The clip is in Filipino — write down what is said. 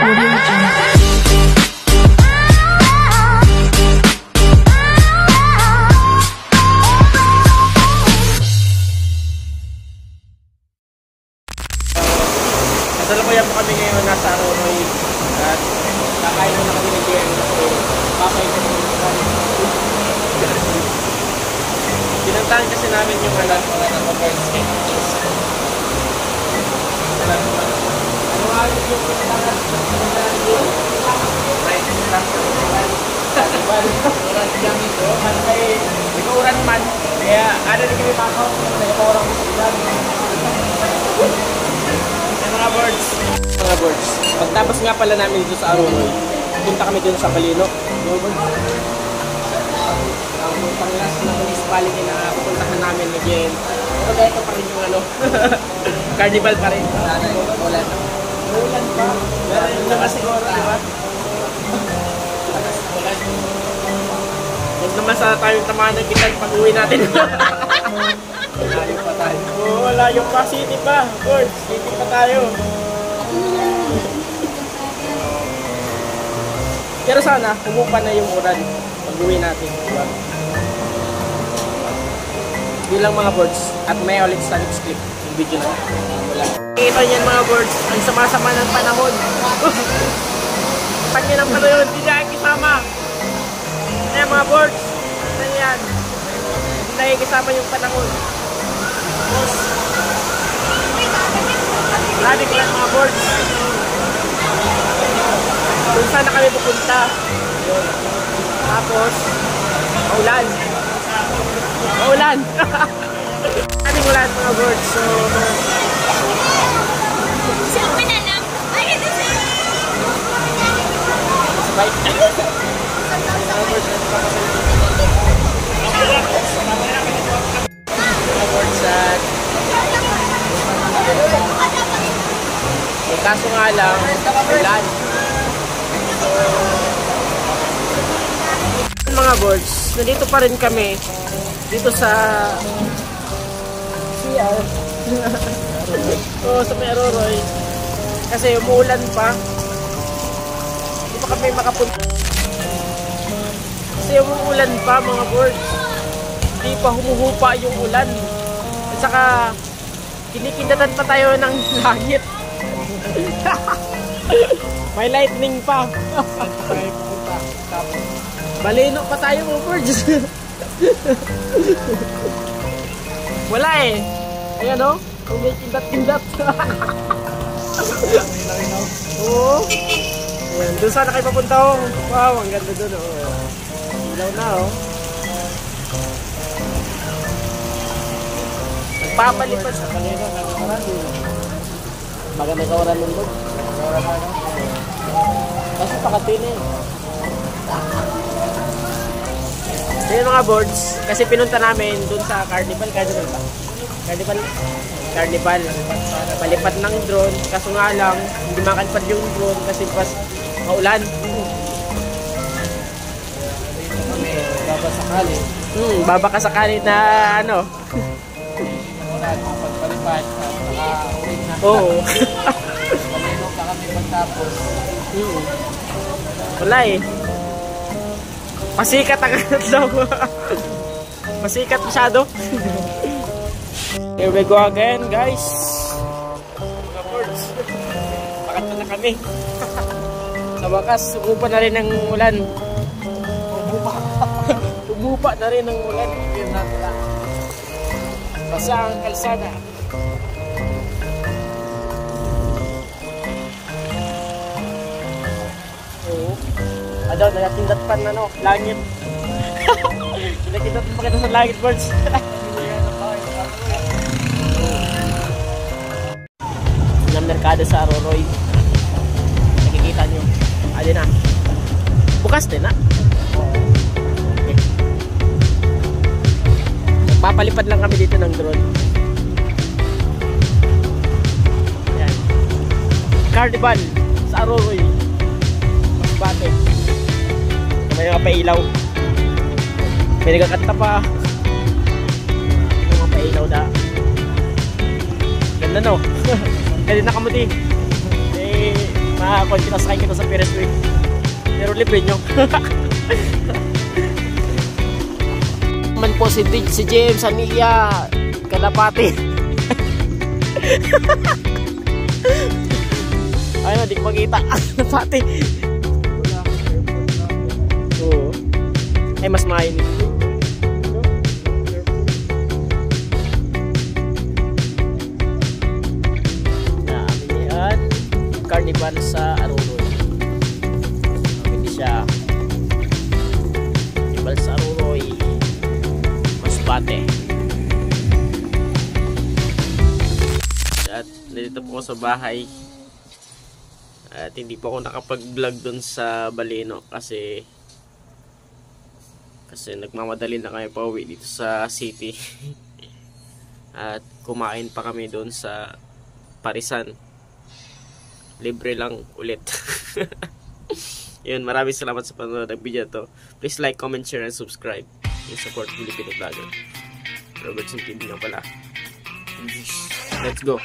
Kasalukuyan po kami ngayon nasa Aroroy at kakain na kami ng GM kasi papay kasi pinuntahan kasi namin yung ano nga yung pinuntahan nag-uuran man kaya ano din kami makaw nag-uurang ko sa ilan mga birds. Pagtapos nga pala namin dito sa Aroroy, punta kami dito sa Balino. Ang panglas na municipality na pupuntahan namin again. Pero dahil ito pa rin yung ano, carnival pa rin. Ulan pa. Meron naman siguro, di ba? Ulan. Huwag naman sa tayong tamaan ng bitan pag uwi natin. Layo pa tayo. Oo, layo pa. City pa. Birds, city pa tayo. Pero sana, humupa na yung ulan pag-uwi natin. Diba? Bilang mga birds. At may ulit sa next clip. Yung video na. Kita niyan mga birds. Ang sama-sama ng panahon. Pag yan ang panahon, hindi na kisama. Ayan mga birds. Ano yan? Hindi na kisama yung panahon. Grabe ko lang mga birds. Kung saan na kami pupunta. Tapos maulan. Ano mo lahat mga birds. So bye. Mga birds at kaso nga lang ulan. Mga birds, nandito pa rin kami dito sa CR. Sa may Aroroy kasi umuulan pa, hindi pa kami makapunta kasi umuulan pa mga birds, hindi pa humuhupa yung ulan at saka kinikindatan pa tayo ng langit. May lightning pa. Balino pa tayo mga birds. Wala eh. Ayan o. Kumikindat-kindat. Oo. Ayan. Doon sana kayo papunta o. Wow, ang ganda doon o. Ilaw na o. Nagpapalipas sa kanina. Maganda ka oran nun doon. Kasi pakatinin. So yun mga birds, kasi pinunta namin dun sa carnival ba? Carnival. Palipad ng drone, kaso nga lang, hindi makalipad yung drone kasi pas maulan. Babasakali. Babaka sakali na ano. Pagpalipad, nakaulit na. Oo. Pamilok na kami pagtapos. Wala eh. Pasikat ang daw. Pasikat masyado. Here we go again guys. Mga birds. Pakanta na kami. Sa wakas, umupa na rin ang ulan. Umupa na rin ang ulan. Basa ang kalsada. Adaw, nagakindat pa na no, langit. Nagakindat pa kita sa langit birds. Ng merkado sa Aroroy. Nakikita nyo. Alin na. Bukas din na. Okay. Papalipad lang kami dito ng drone. Ayan. Carnival sa Aroroy. Bate. May mga pailaw. May nagkakanta pa. May mga pailaw na. Ganda no? Kasi nakamuti. Eh, Pinasakay kita sa Ferris wheel. Pero libre nyo. Man po si James Anilla Kalapati. Ayun, di ko makita. Kalapati. Oo. Ay, mas mainit. Carnival sa Aruroy. Hindi siya Carnival sa Aruroy, Masbate. At nandito po ako sa bahay. At hindi po ako nakapag-vlog dun sa Baleno kasi nagmamadali na kami pauwi dito sa city. At kumain pa kami dun sa Parisan. Libre lang ulit. Yun, maraming salamat sa panonood ng video to. Please like, comment, share, and subscribe. Yung support Filipino Vlogger. Robertson TV nga pala. Let's go.